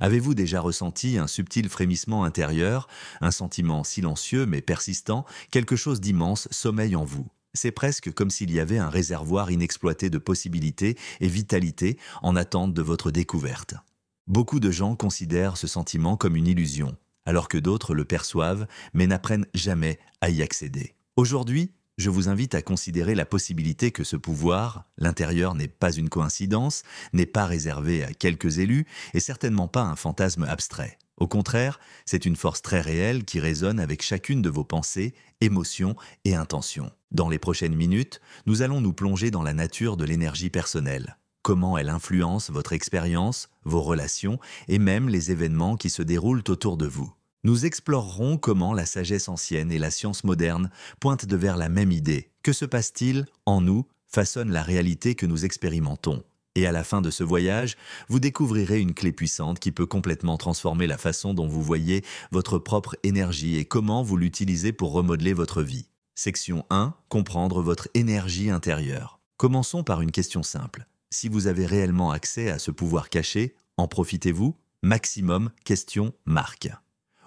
Avez-vous déjà ressenti un subtil frémissement intérieur, un sentiment silencieux mais persistant, quelque chose d'immense sommeille en vous? C'est presque comme s'il y avait un réservoir inexploité de possibilités et vitalité en attente de votre découverte. Beaucoup de gens considèrent ce sentiment comme une illusion, alors que d'autres le perçoivent mais n'apprennent jamais à y accéder. Aujourd'hui, je vous invite à considérer la possibilité que ce pouvoir, l'intérieur, n'est pas une coïncidence, n'est pas réservé à quelques élus et certainement pas un fantasme abstrait. Au contraire, c'est une force très réelle qui résonne avec chacune de vos pensées, émotions et intentions. Dans les prochaines minutes, nous allons nous plonger dans la nature de l'énergie personnelle. Comment elle influence votre expérience, vos relations et même les événements qui se déroulent autour de vous. Nous explorerons comment la sagesse ancienne et la science moderne pointent de vers la même idée. Que se passe-t-il en nous façonne la réalité que nous expérimentons. Et à la fin de ce voyage, vous découvrirez une clé puissante qui peut complètement transformer la façon dont vous voyez votre propre énergie et comment vous l'utilisez pour remodeler votre vie. Section 1. Comprendre votre énergie intérieure. Commençons par une question simple. Si vous avez réellement accès à ce pouvoir caché, en profitez-vous? Maximum, question, marque.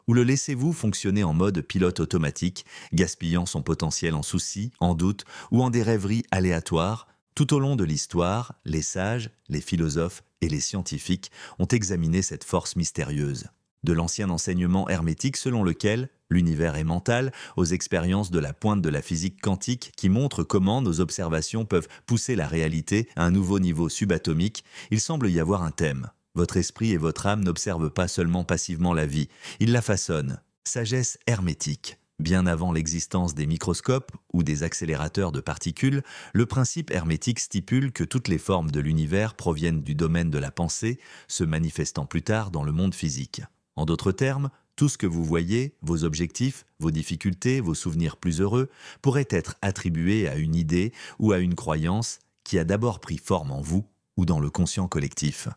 Ou le laissez-vous fonctionner en mode pilote automatique, gaspillant son potentiel en soucis, en doutes ou en des rêveries aléatoires? Tout au long de l'histoire, les sages, les philosophes et les scientifiques ont examiné cette force mystérieuse. De l'ancien enseignement hermétique selon lequel l'univers est mental, aux expériences de la pointe de la physique quantique qui montrent comment nos observations peuvent pousser la réalité à un nouveau niveau subatomique, il semble y avoir un thème. Votre esprit et votre âme n'observent pas seulement passivement la vie, ils la façonnent. Sagesse hermétique. Bien avant l'existence des microscopes ou des accélérateurs de particules, le principe hermétique stipule que toutes les formes de l'univers proviennent du domaine de la pensée, se manifestant plus tard dans le monde physique. En d'autres termes, tout ce que vous voyez, vos objectifs, vos difficultés, vos souvenirs plus heureux, pourraient être attribués à une idée ou à une croyance qui a d'abord pris forme en vous ou dans le conscient collectif.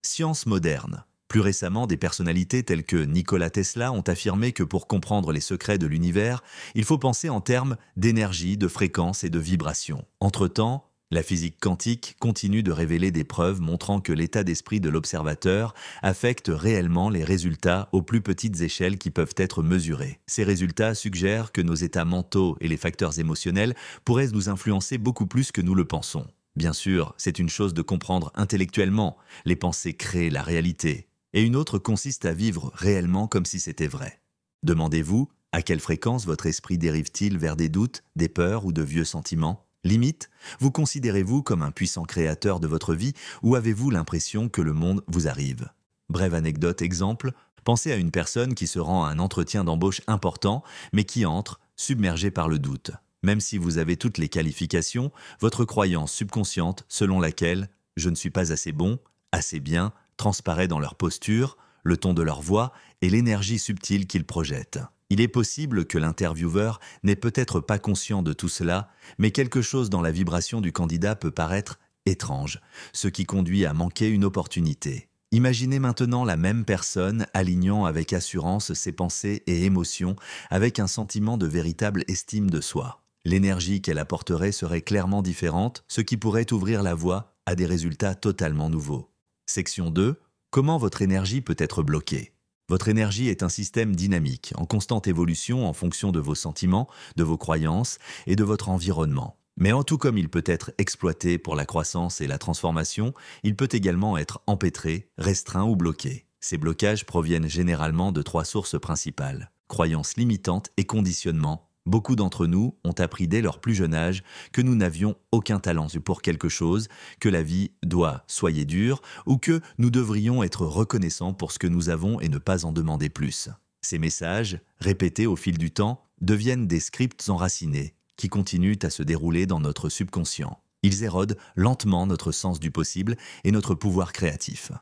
Science moderne. Plus récemment, des personnalités telles que Nikola Tesla ont affirmé que pour comprendre les secrets de l'univers, il faut penser en termes d'énergie, de fréquence et de vibration. Entre-temps, la physique quantique continue de révéler des preuves montrant que l'état d'esprit de l'observateur affecte réellement les résultats aux plus petites échelles qui peuvent être mesurées. Ces résultats suggèrent que nos états mentaux et les facteurs émotionnels pourraient nous influencer beaucoup plus que nous le pensons. Bien sûr, c'est une chose de comprendre intellectuellement, les pensées créent la réalité, et une autre consiste à vivre réellement comme si c'était vrai. Demandez-vous, à quelle fréquence votre esprit dérive-t-il vers des doutes, des peurs ou de vieux sentiments? Limite, vous considérez-vous comme un puissant créateur de votre vie ou avez-vous l'impression que le monde vous arrive? Brève anecdote exemple, pensez à une personne qui se rend à un entretien d'embauche important, mais qui entre, submergée par le doute. Même si vous avez toutes les qualifications, votre croyance subconsciente selon laquelle « je ne suis pas assez bon, assez bien » transparaît dans leur posture, le ton de leur voix et l'énergie subtile qu'ils projettent. Il est possible que l'intervieweur n'est peut-être pas conscient de tout cela, mais quelque chose dans la vibration du candidat peut paraître étrange, ce qui conduit à manquer une opportunité. Imaginez maintenant la même personne alignant avec assurance ses pensées et émotions avec un sentiment de véritable estime de soi. L'énergie qu'elle apporterait serait clairement différente, ce qui pourrait ouvrir la voie à des résultats totalement nouveaux. Section 2. Comment votre énergie peut être bloquée? Votre énergie est un système dynamique, en constante évolution en fonction de vos sentiments, de vos croyances et de votre environnement. Mais en tout comme il peut être exploité pour la croissance et la transformation, il peut également être empêtré, restreint ou bloqué. Ces blocages proviennent généralement de 3 sources principales. Croyances limitantes et conditionnements. Beaucoup d'entre nous ont appris dès leur plus jeune âge que nous n'avions aucun talent pour quelque chose, que la vie doit soyez dure ou que nous devrions être reconnaissants pour ce que nous avons et ne pas en demander plus. Ces messages, répétés au fil du temps, deviennent des scripts enracinés qui continuent à se dérouler dans notre subconscient. Ils érodent lentement notre sens du possible et notre pouvoir créatif.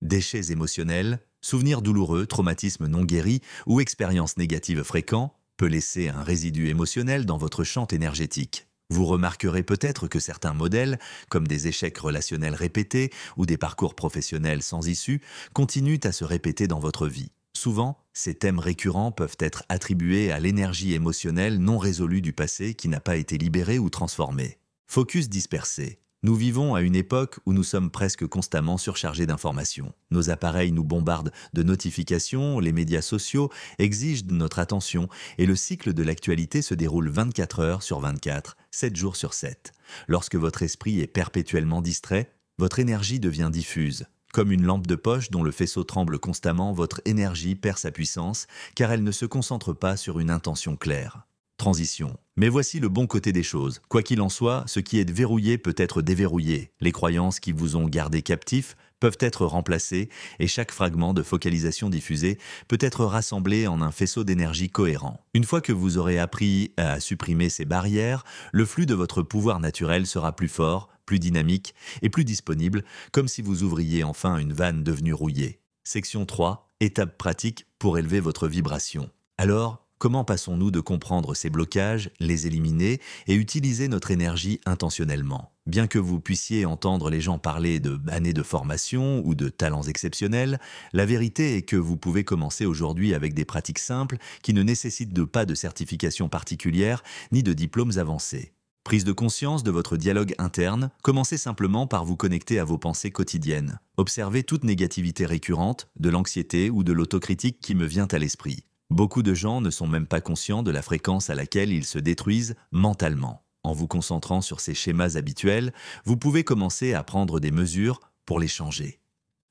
Déchets émotionnels, souvenirs douloureux, traumatismes non guéris ou expériences négatives fréquents peut laisser un résidu émotionnel dans votre champ énergétique. Vous remarquerez peut-être que certains modèles, comme des échecs relationnels répétés ou des parcours professionnels sans issue, continuent à se répéter dans votre vie. Souvent, ces thèmes récurrents peuvent être attribués à l'énergie émotionnelle non résolue du passé qui n'a pas été libérée ou transformée. Focus dispersé. Nous vivons à une époque où nous sommes presque constamment surchargés d'informations. Nos appareils nous bombardent de notifications, les médias sociaux exigent notre attention et le cycle de l'actualité se déroule 24 heures sur 24, 7 jours sur 7. Lorsque votre esprit est perpétuellement distrait, votre énergie devient diffuse. Comme une lampe de poche dont le faisceau tremble constamment, votre énergie perd sa puissance car elle ne se concentre pas sur une intention claire. Transition. Mais voici le bon côté des choses. Quoi qu'il en soit, ce qui est verrouillé peut être déverrouillé. Les croyances qui vous ont gardé captif peuvent être remplacées et chaque fragment de focalisation diffusé peut être rassemblé en un faisceau d'énergie cohérent. Une fois que vous aurez appris à supprimer ces barrières, le flux de votre pouvoir naturel sera plus fort, plus dynamique et plus disponible, comme si vous ouvriez enfin une vanne devenue rouillée. Section 3. Étape pratique pour élever votre vibration. Alors, comment passons-nous de comprendre ces blocages, les éliminer et utiliser notre énergie intentionnellement? Bien que vous puissiez entendre les gens parler d'années de formation ou de talents exceptionnels, la vérité est que vous pouvez commencer aujourd'hui avec des pratiques simples qui ne nécessitent pas de certification particulière ni de diplômes avancés. Prise de conscience de votre dialogue interne, commencez simplement par vous connecter à vos pensées quotidiennes. Observez toute négativité récurrente, de l'anxiété ou de l'autocritique qui me vient à l'esprit. Beaucoup de gens ne sont même pas conscients de la fréquence à laquelle ils se détruisent mentalement. En vous concentrant sur ces schémas habituels, vous pouvez commencer à prendre des mesures pour les changer.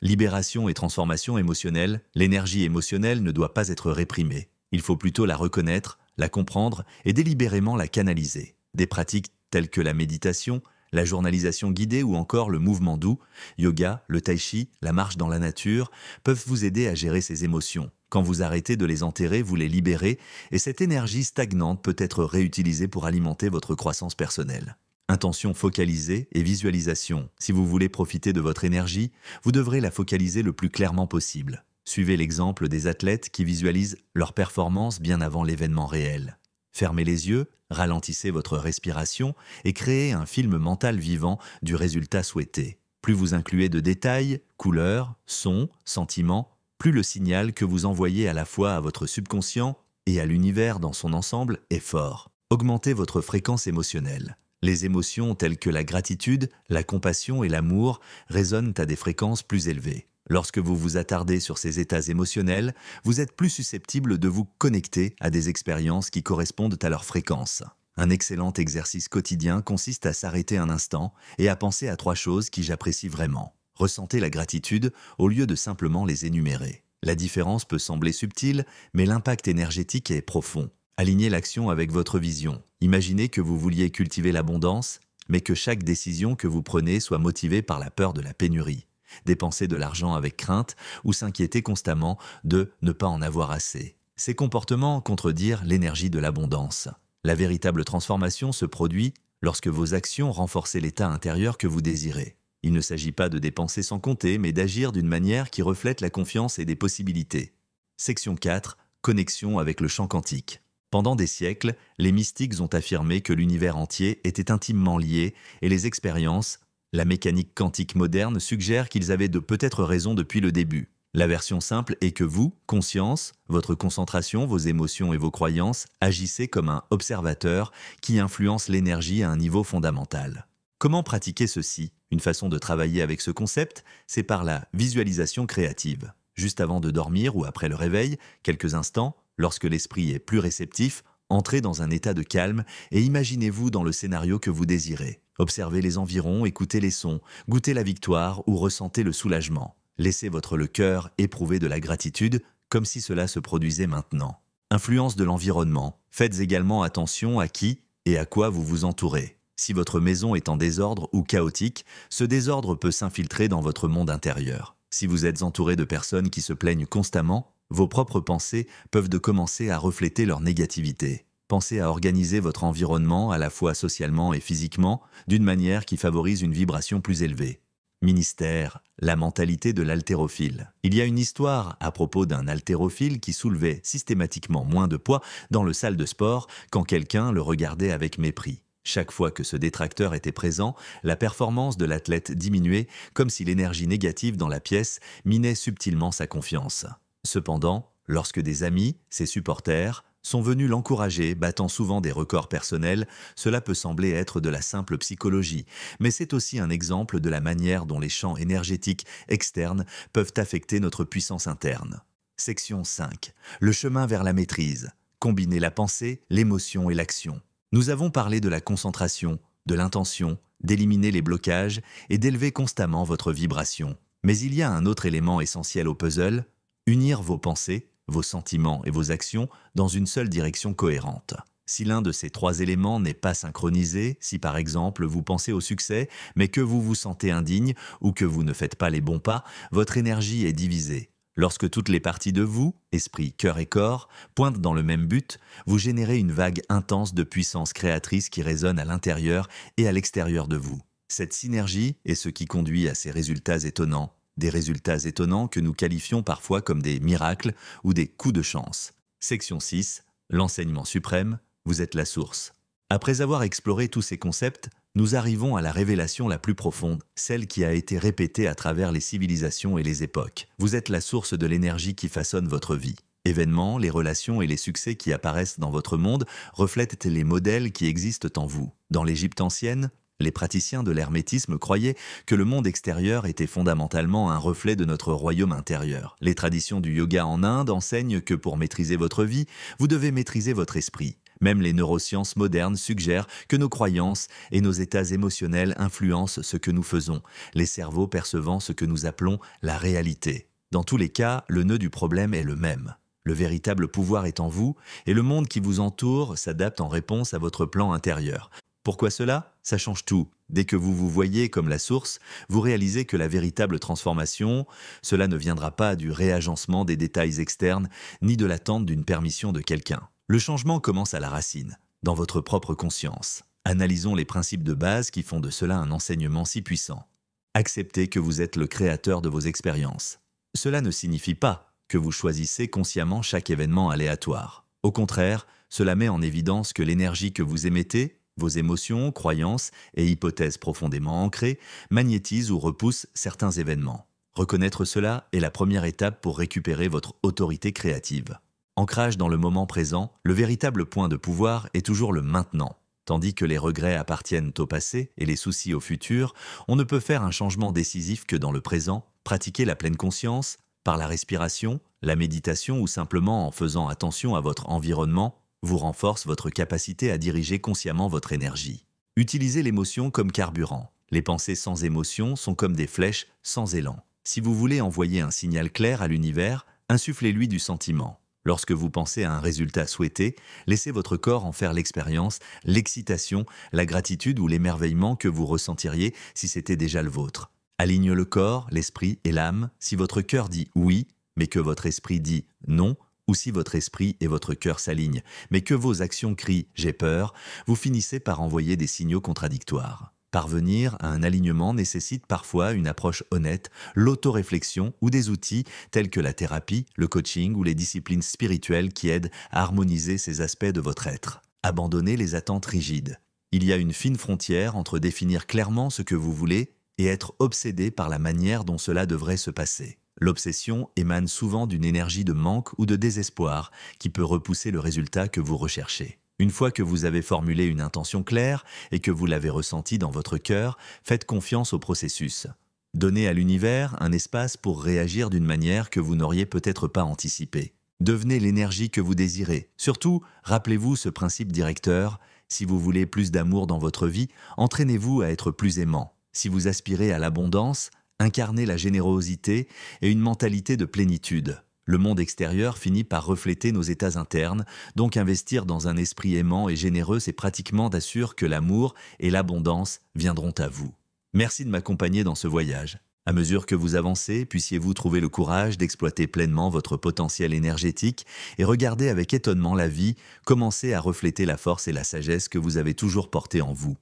Libération et transformation émotionnelle, l'énergie émotionnelle ne doit pas être réprimée. Il faut plutôt la reconnaître, la comprendre et délibérément la canaliser. Des pratiques telles que la méditation, la journalisation guidée ou encore le mouvement doux, yoga, le tai chi, la marche dans la nature, peuvent vous aider à gérer ces émotions. Quand vous arrêtez de les enterrer, vous les libérez et cette énergie stagnante peut être réutilisée pour alimenter votre croissance personnelle. Intention focalisée et visualisation. Si vous voulez profiter de votre énergie, vous devrez la focaliser le plus clairement possible. Suivez l'exemple des athlètes qui visualisent leur performance bien avant l'événement réel. Fermez les yeux, ralentissez votre respiration et créez un film mental vivant du résultat souhaité. Plus vous incluez de détails, couleurs, sons, sentiments, plus le signal que vous envoyez à la fois à votre subconscient et à l'univers dans son ensemble est fort. Augmentez votre fréquence émotionnelle. Les émotions telles que la gratitude, la compassion et l'amour résonnent à des fréquences plus élevées. Lorsque vous vous attardez sur ces états émotionnels, vous êtes plus susceptible de vous connecter à des expériences qui correspondent à leur fréquence. Un excellent exercice quotidien consiste à s'arrêter un instant et à penser à 3 choses que j'apprécie vraiment. Ressentez la gratitude au lieu de simplement les énumérer. La différence peut sembler subtile, mais l'impact énergétique est profond. Alignez l'action avec votre vision. Imaginez que vous vouliez cultiver l'abondance, mais que chaque décision que vous prenez soit motivée par la peur de la pénurie. Dépenser de l'argent avec crainte ou s'inquiéter constamment de ne pas en avoir assez. Ces comportements contredirent l'énergie de l'abondance. La véritable transformation se produit lorsque vos actions renforcent l'état intérieur que vous désirez. Il ne s'agit pas de dépenser sans compter, mais d'agir d'une manière qui reflète la confiance et des possibilités. Section 4. Connexion avec le champ quantique. Pendant des siècles, les mystiques ont affirmé que l'univers entier était intimement lié et les expériences, la mécanique quantique moderne suggère qu'ils avaient peut-être raison depuis le début. La version simple est que vous, conscience, votre concentration, vos émotions et vos croyances, agissez comme un observateur qui influence l'énergie à un niveau fondamental. Comment pratiquer ceci? Une façon de travailler avec ce concept, c'est par la visualisation créative. Juste avant de dormir ou après le réveil, quelques instants, lorsque l'esprit est plus réceptif, entrez dans un état de calme et imaginez-vous dans le scénario que vous désirez. Observez les environs, écoutez les sons, goûtez la victoire ou ressentez le soulagement. Laissez le cœur éprouver de la gratitude comme si cela se produisait maintenant. Influence de l'environnement. Faites également attention à qui et à quoi vous vous entourez. Si votre maison est en désordre ou chaotique, ce désordre peut s'infiltrer dans votre monde intérieur. Si vous êtes entouré de personnes qui se plaignent constamment, vos propres pensées peuvent commencer à refléter leur négativité. Pensez à organiser votre environnement à la fois socialement et physiquement d'une manière qui favorise une vibration plus élevée. Ministère, la mentalité de l'haltérophile. Il y a une histoire à propos d'un haltérophile qui soulevait systématiquement moins de poids dans le salle de sport quand quelqu'un le regardait avec mépris. Chaque fois que ce détracteur était présent, la performance de l'athlète diminuait comme si l'énergie négative dans la pièce minait subtilement sa confiance. Cependant, lorsque des amis, ses supporters, sont venus l'encourager, battant souvent des records personnels. Cela peut sembler être de la simple psychologie, mais c'est aussi un exemple de la manière dont les champs énergétiques externes peuvent affecter notre puissance interne. Section 5. Le chemin vers la maîtrise. Combiner la pensée, l'émotion et l'action. Nous avons parlé de la concentration, de l'intention, d'éliminer les blocages et d'élever constamment votre vibration. Mais il y a un autre élément essentiel au puzzle: unir vos pensées, vos sentiments et vos actions dans une seule direction cohérente. Si l'un de ces trois éléments n'est pas synchronisé, si par exemple vous pensez au succès, mais que vous vous sentez indigne ou que vous ne faites pas les bons pas, votre énergie est divisée. Lorsque toutes les parties de vous, esprit, cœur et corps, pointent dans le même but, vous générez une vague intense de puissance créatrice qui résonne à l'intérieur et à l'extérieur de vous. Cette synergie est ce qui conduit à ces résultats étonnants, des résultats étonnants que nous qualifions parfois comme des miracles ou des coups de chance. Section 6. L'enseignement suprême, vous êtes la source. Après avoir exploré tous ces concepts, nous arrivons à la révélation la plus profonde, celle qui a été répétée à travers les civilisations et les époques. Vous êtes la source de l'énergie qui façonne votre vie. Événements, les relations et les succès qui apparaissent dans votre monde reflètent les modèles qui existent en vous. Dans l'Égypte ancienne, les praticiens de l'hermétisme croyaient que le monde extérieur était fondamentalement un reflet de notre royaume intérieur. Les traditions du yoga en Inde enseignent que pour maîtriser votre vie, vous devez maîtriser votre esprit. Même les neurosciences modernes suggèrent que nos croyances et nos états émotionnels influencent ce que nous faisons, les cerveaux percevant ce que nous appelons la réalité. Dans tous les cas, le nœud du problème est le même. Le véritable pouvoir est en vous, et le monde qui vous entoure s'adapte en réponse à votre plan intérieur. Pourquoi cela? Ça change tout. Dès que vous vous voyez comme la source, vous réalisez que la véritable transformation, cela ne viendra pas du réagencement des détails externes, ni de l'attente d'une permission de quelqu'un. Le changement commence à la racine, dans votre propre conscience. Analysons les principes de base qui font de cela un enseignement si puissant. Acceptez que vous êtes le créateur de vos expériences. Cela ne signifie pas que vous choisissez consciemment chaque événement aléatoire. Au contraire, cela met en évidence que l'énergie que vous émettez, vos émotions, croyances et hypothèses profondément ancrées magnétisent ou repoussent certains événements. Reconnaître cela est la première étape pour récupérer votre autorité créative. Ancrage dans le moment présent, le véritable point de pouvoir est toujours le maintenant. Tandis que les regrets appartiennent au passé et les soucis au futur, on ne peut faire un changement décisif que dans le présent. Pratiquer la pleine conscience, par la respiration, la méditation ou simplement en faisant attention à votre environnement, vous renforce votre capacité à diriger consciemment votre énergie. Utilisez l'émotion comme carburant. Les pensées sans émotion sont comme des flèches sans élan. Si vous voulez envoyer un signal clair à l'univers, insufflez-lui du sentiment. Lorsque vous pensez à un résultat souhaité, laissez votre corps en faire l'expérience, l'excitation, la gratitude ou l'émerveillement que vous ressentiriez si c'était déjà le vôtre. Aligne le corps, l'esprit et l'âme. Si votre cœur dit oui, mais que votre esprit dit non, ou si votre esprit et votre cœur s'alignent, mais que vos actions crient « j'ai peur », vous finissez par envoyer des signaux contradictoires. Parvenir à un alignement nécessite parfois une approche honnête, l'autoréflexion ou des outils tels que la thérapie, le coaching ou les disciplines spirituelles qui aident à harmoniser ces aspects de votre être. Abandonnez les attentes rigides. Il y a une fine frontière entre définir clairement ce que vous voulez et être obsédé par la manière dont cela devrait se passer. L'obsession émane souvent d'une énergie de manque ou de désespoir qui peut repousser le résultat que vous recherchez. Une fois que vous avez formulé une intention claire et que vous l'avez ressentie dans votre cœur, faites confiance au processus. Donnez à l'univers un espace pour réagir d'une manière que vous n'auriez peut-être pas anticipée. Devenez l'énergie que vous désirez. Surtout, rappelez-vous ce principe directeur. Si vous voulez plus d'amour dans votre vie, entraînez-vous à être plus aimant. Si vous aspirez à l'abondance, incarnez la générosité et une mentalité de plénitude. Le monde extérieur finit par refléter nos états internes, donc investir dans un esprit aimant et généreux, c'est pratiquement d'assurer que l'amour et l'abondance viendront à vous. Merci de m'accompagner dans ce voyage. À mesure que vous avancez, puissiez-vous trouver le courage d'exploiter pleinement votre potentiel énergétique et regarder avec étonnement la vie commencer à refléter la force et la sagesse que vous avez toujours portées en vous.